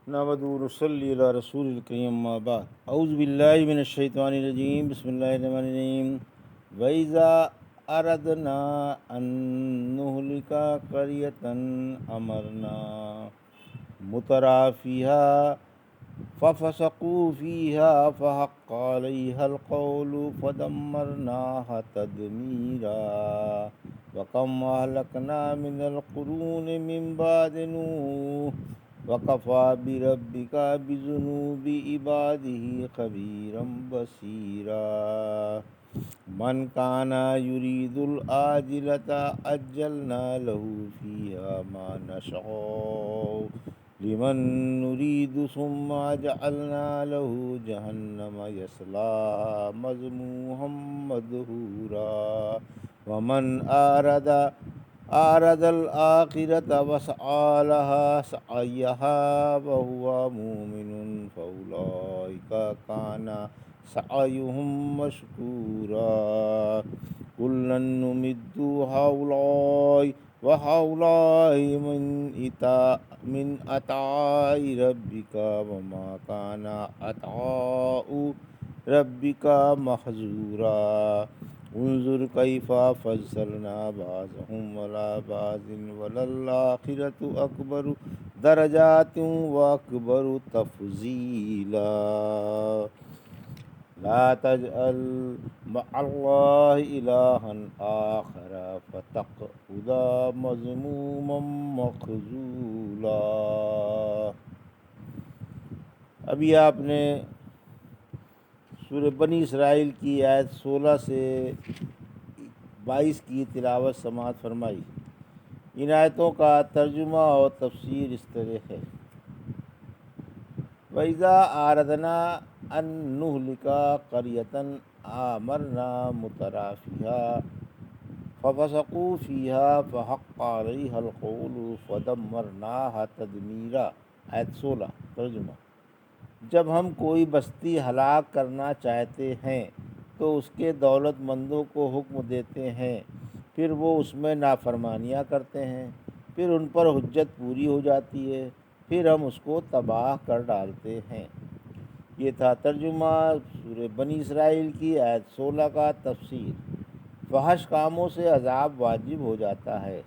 نحمدہ و نصلی علی رسول الکریم اما بعد اعوذ باللہ من الشیطان الرجیم بسم اللہ الرحمن الرحیم وَإِذَا أَرَدْنَا أَن نُّهْلِكَ قَرْيَةً أَمَرْنَا مُتْرَفِيهَا فَفَسَقُوا فِيهَا فَحَقَّ عَلَيْهَا الْقَوْلُ فَدَمَّرْنَاهَا تَدْمِيرًا وَكَمْ أَهْلَكْنَا مِنَ الْقُرُونِ مِن بَعْدِ نُوحٍ وَكَفَىٰ بِرَبِّكَ بِذُنُوبِ عِبَادِهِ خَبِيرًا بَصِيرًا من كان يريد العاجلة عجلنا له فيها ما نشاء لمن نريد ثم جعلنا له جهنم يصلاها مذموما مدحورا ومن أعرض الآخرة وسعى لها سعيها وهو مؤمن فأولئك كان سعيهم مشكورا كلا نمد هؤلاء وهؤلاء من عطاء ربك وما كان عطاء ربك محظورا انظر كيف فضلنا بعضهم على بعض وللآخرة أكبر درجات وأكبر تفضيلا لا تجعل مع الله إلها آخر فتقعد مذموما مخذولا۔ ابھی آپ نے سورہ بنی اسرائیل کی آیت 16 سے 22 کی تلاوت سماعت فرمائی۔ ان آیتوں کا ترجمہ اور تفسیر اس طرح ہے: وَإِذَا أَرَدْنَا أَن نُّهْلِكَ قَرْيَةً أَمَرْنَا مُتْرَفِيهَا فَفَسَقُوا فِيهَا فَحَقَّ عَلَيْهَا الْقَوْلُ فَدَمَّرْنَاهَا تَدْمِيرًا۔ آیت 16 ترجمہ: جب ہم کوئی بستی ہلاک کرنا چاہتے ہیں تو اس کے دولت مندوں کو حکم دیتے ہیں، پھر وہ اس میں نافرمانیاں کرتے ہیں، پھر ان پر حجت پوری ہو جاتی ہے، پھر ہم اس کو تباہ کر ڈالتے ہیں۔ یہ تھا ترجمہ سورہ بنی اسرائیل کی آیت 16 کا تفسیر۔ فحش کاموں سے عذاب واجب ہو جاتا ہے۔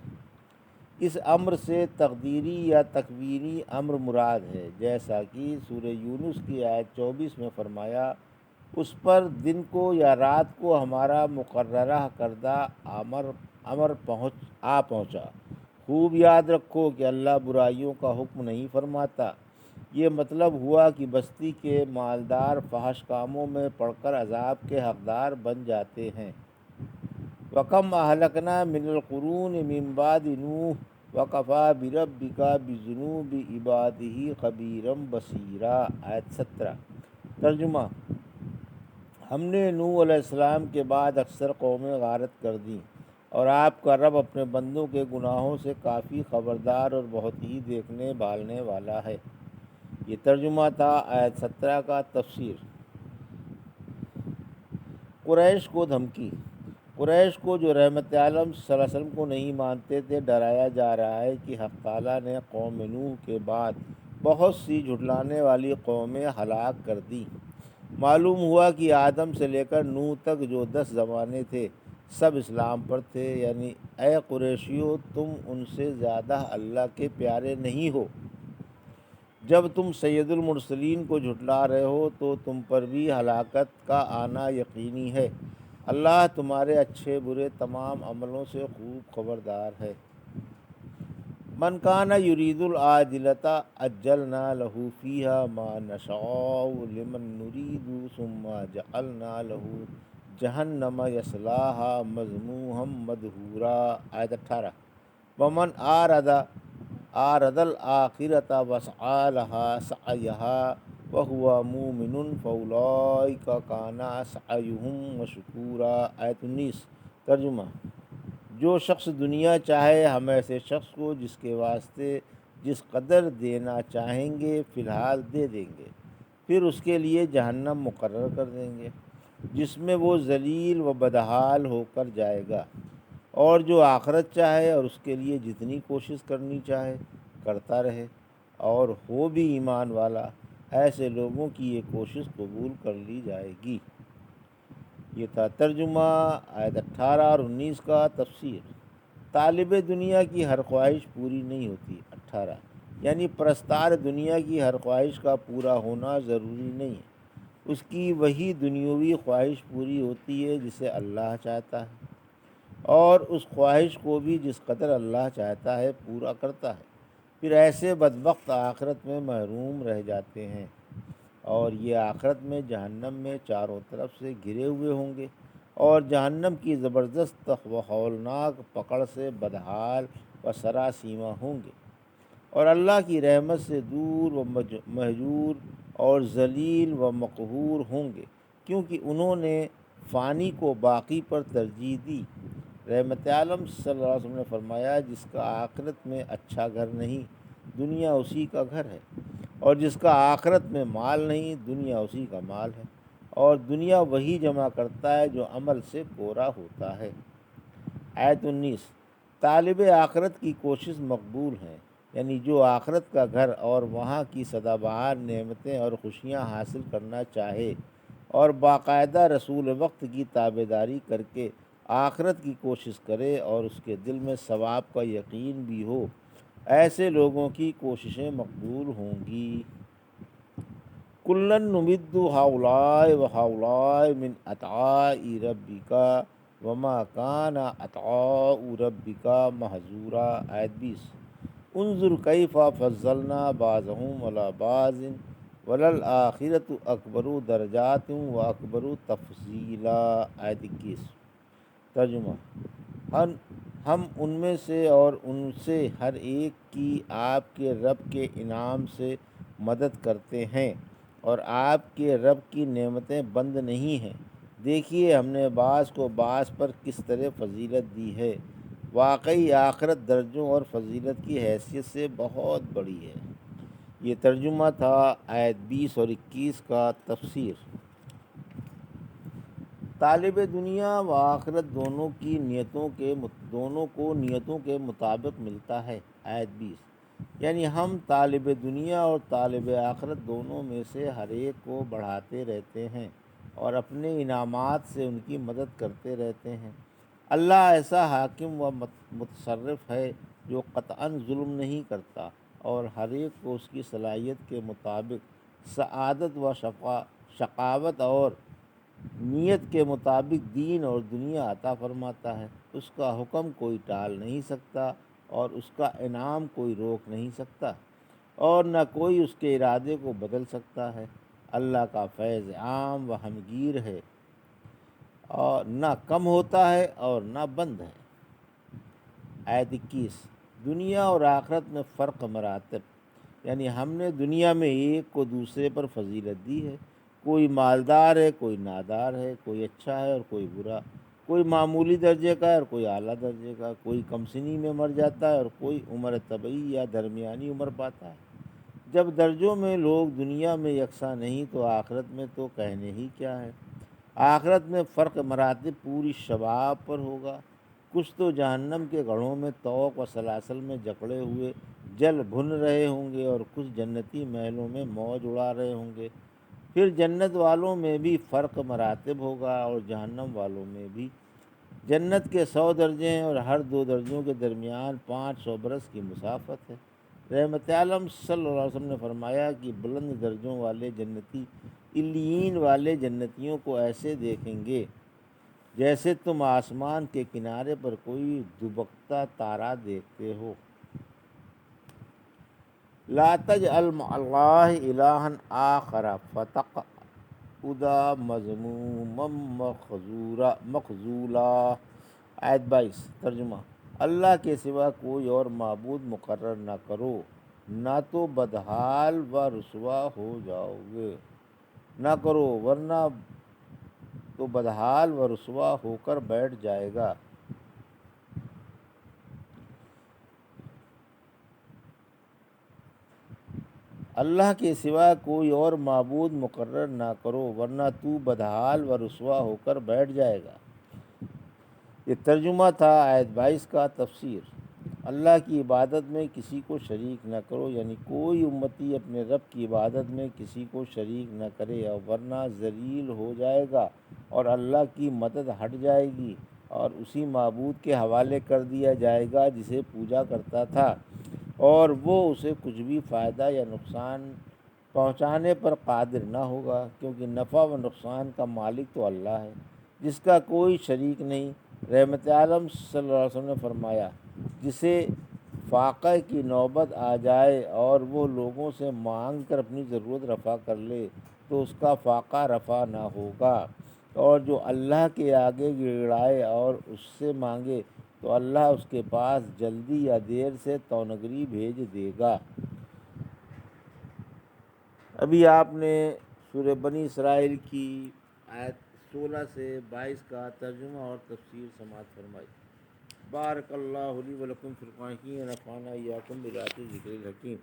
اس امر سے تقدیری یا تکوینی امر مراد ہے، جیسا کہ سورہ یونس کی آیت 24 میں فرمایا: اس پر دن کو یا رات کو ہمارا مقررہ کردہ امر پہنچا۔ خوب یاد رکھو کہ اللہ برائیوں کا حکم نہیں فرماتا۔ یہ مطلب ہوا کہ بستی کے مالدار فحش کاموں میں پڑ کر عذاب کے حقدار بن جاتے ہیں۔ وَكَمْ أَهْلَكْنَا مِنَ الْقُرُونِ مِن بَعْدِ نُوحٍ وَكَفَىٰ بِرَبِّكَ بِذُنُوبِ عِبَادِهِ خَبِيرًا بَصِيرًا۔ آیت 17 ترجمہ: ہم نے نوح علیہ السلام کے بعد اکثر قومیں غارت کر دیں، اور آپ کا رب اپنے بندوں کے گناہوں سے کافی خبردار اور بہت ہی دیکھنے بھالنے والا ہے۔ یہ ترجمہ تھا آیت 17 کا تفسیر۔ قریش کو دھمکی۔ قریش کو، جو رحمت عالم صلی اللہ علیہ وسلم کو نہیں مانتے تھے، ڈرایا جا رہا ہے کہ حق تعالیٰ نے قوم نوح کے بعد بہت سی جھٹلانے والی قومیں ہلاک کر دیں۔ معلوم ہوا کہ آدم سے لے کر نوح تک جو 10 زمانے تھے، سب اسلام پر تھے، یعنی اے قریشیو، تم ان سے زیادہ اللہ کے پیارے نہیں ہو۔ جب تم سید المرسلین کو جھٹلا رہے ہو تو تم پر بھی ہلاکت کا آنا یقینی ہے۔ اللہ تمہارے اچھے برے تمام عملوں سے خوب خبردار ہے۔ من کان یرید العاجلۃ عجلنا لہ فیہا ما نشاء لمن نرید ثم جعلنا لہ جہنم یصلاھا مذموما مدحورا۔ آیت 18 ومن أعرض الآخرة وسعى لها سعيها وهو مؤمن فأولئك كان سعيهم مشكورا۔ آیت 19 ترجمہ: جو شخص دنیا چاہے، ہم ایسے شخص کو جس کے واسطے جس قدر دینا چاہیں گے فی الحال دے دیں گے، پھر اس کے لیے جہنم مقرر کر دیں گے، جس میں وہ ذلیل و بدحال ہو کر جائے گا۔ اور جو آخرت چاہے اور اس کے لیے جتنی کوشش کرنی چاہے کرتا رہے، اور ہو بھی ایمان والا، ایسے لوگوں کی یہ کوشش قبول کر لی جائے گی۔ یہ تھا ترجمہ آیت 18 اور 19 کا تفسیر۔ طالب دنیا کی ہر خواہش پوری نہیں ہوتی۔ 18 یعنی پرستار دنیا کی ہر خواہش کا پورا ہونا ضروری نہیں ہے، اس کی وہی دنیاوی خواہش پوری ہوتی ہے جسے اللہ چاہتا ہے، اور اس خواہش کو بھی جس قدر اللہ چاہتا ہے پورا کرتا ہے۔ پھر ایسے بدبخت آخرت میں محروم رہ جاتے ہیں، اور یہ آخرت میں جہنم میں چاروں طرف سے گھرے ہوئے ہوں گے، اور جہنم کی زبردست و ہولناک پکڑ سے بدحال و سراسیمہ ہوں گے، اور اللہ کی رحمت سے دور و مہجور اور ذلیل و مقہور ہوں گے، کیونکہ انہوں نے فانی کو باقی پر ترجیح دی۔ رحمت عالم صلی اللہ علیہ وسلم نے فرمایا، جس کا آخرت میں اچھا گھر نہیں، دنیا اسی کا گھر ہے، اور جس کا آخرت میں مال نہیں، دنیا اسی کا مال ہے، اور دنیا وہی جمع کرتا ہے جو عمل سے کوڑا ہوتا ہے۔ آیت 19 طالب آخرت کی کوشش مقبول ہے، یعنی جو آخرت کا گھر اور وہاں کی سدا بہار نعمتیں اور خوشیاں حاصل کرنا چاہے، اور باقاعدہ رسول وقت کی تابعداری کر کے آخرت کی کوشش کرے، اور اس کے دل میں ثواب کا یقین بھی ہو، ایسے لوگوں کی کوششیں مقبول ہوں گی۔ کلن نمد ہؤلاء و ہؤلاء من عطاء ربک وما کان عطاء ربک محظورا۔ آیت 20 انظر کیف فضلنا بعضهم علی بعض وللآخرۃ اکبر درجات و اکبر تفضیلا۔ آیت 21 ترجمہ ہم ان میں سے اور ان سے ہر ایک کی آپ کے رب کے انعام سے مدد کرتے ہیں، اور آپ کے رب کی نعمتیں بند نہیں ہیں۔ دیکھیے ہم نے بعض کو بعض پر کس طرح فضیلت دی ہے، واقعی آخرت درجوں اور فضیلت کی حیثیت سے بہت بڑی ہے۔ یہ ترجمہ تھا آیت 20 اور 21 کا تفسیر۔ طالب دنیا و آخرت دونوں کو نیتوں کے مطابق ملتا ہے۔ آیت 20 یعنی ہم طالب دنیا اور طالب آخرت دونوں میں سے ہر ایک کو بڑھاتے رہتے ہیں، اور اپنے انعامات سے ان کی مدد کرتے رہتے ہیں۔ اللہ ایسا حاکم و متصرف ہے جو قطعاً ظلم نہیں کرتا، اور ہر ایک کو اس کی صلاحیت کے مطابق سعادت و شقاوت اور نیت کے مطابق دین اور دنیا عطا فرماتا ہے۔ اس کا حکم کوئی ٹال نہیں سکتا، اور اس کا انعام کوئی روک نہیں سکتا، اور نہ کوئی اس کے ارادے کو بدل سکتا ہے۔ اللہ کا فیض عام و ہمگیر ہے، اور نہ کم ہوتا ہے اور نہ بند ہے۔ آیت 21 دنیا اور آخرت میں فرق مراتب، یعنی ہم نے دنیا میں ایک کو دوسرے پر فضیلت دی ہے۔ کوئی مالدار ہے، کوئی نادار ہے، کوئی اچھا ہے اور کوئی برا، کوئی معمولی درجے کا ہے اور کوئی اعلیٰ درجے کا، کوئی کم سنی میں مر جاتا ہے اور کوئی عمر طبعی یا درمیانی عمر پاتا ہے۔ جب درجوں میں لوگ دنیا میں یکساں نہیں تو آخرت میں تو کہنے ہی کیا ہے۔ آخرت میں فرق مراتب پوری شباب پر ہوگا۔ کچھ تو جہنم کے گڑھوں میں طوق و سلاسل میں جکڑے ہوئے جل بھن رہے ہوں گے، اور کچھ جنتی محلوں میں موج اڑا رہے ہوں گے۔ پھر جنت والوں میں بھی فرق مراتب ہوگا، اور جہنم والوں میں بھی۔ جنت کے 100 درجے ہیں، اور ہر 2 درجوں کے درمیان 500 برس کی مسافت ہے۔ رحمت عالم صلی اللہ علیہ وسلم نے فرمایا کہ بلند درجوں والے جنتی علیین والے جنتیوں کو ایسے دیکھیں گے جیسے تم آسمان کے کنارے پر کوئی دبکتا تارا دیکھتے ہو۔ لا تجعل مع اللہ الہا آخر فتقعد مذموما مخذولا۔ آیت 22 ترجمہ اللہ کے سوا کوئی اور معبود مقرر نہ کرو، نہ تو بدحال و رسوا ہو جاؤ گے، نہ کرو ورنہ تو بدحال و رسوا ہو کر بیٹھ جائے گا۔ اللہ کے سوا کوئی اور معبود مقرر نہ کرو، ورنہ تو بدحال و رسوا ہو کر بیٹھ جائے گا۔ یہ ترجمہ تھا آیت 22 کا تفسیر۔ اللہ کی عبادت میں کسی کو شریک نہ کرو، یعنی کوئی امتی اپنے رب کی عبادت میں کسی کو شریک نہ کرے، اور ورنہ ذلیل ہو جائے گا اور اللہ کی مدد ہٹ جائے گی اور اسی معبود کے حوالے کر دیا جائے گا جسے پوجا کرتا تھا، اور وہ اسے کچھ بھی فائدہ یا نقصان پہنچانے پر قادر نہ ہوگا، کیونکہ نفع و نقصان کا مالک تو اللہ ہے جس کا کوئی شریک نہیں۔ رحمت عالم صلی اللہ علیہ وسلم نے فرمایا، جسے فاقہ کی نوبت آ جائے اور وہ لوگوں سے مانگ کر اپنی ضرورت رفع کر لے تو اس کا فاقہ رفع نہ ہوگا، اور جو اللہ کے آگے گڑگڑائے اور اس سے مانگے تو اللہ اس کے پاس جلدی یا دیر سے تونگری بھیج دے گا۔ ابھی آپ نے سورہ بنی اسرائیل کی آیت 16 سے 22 کا ترجمہ اور تفسیر سماعت فرمائی۔ بارک اللہ لی و لکم فی القرآن ونفعنا وإیاکم بآیات الذکر الحکیم۔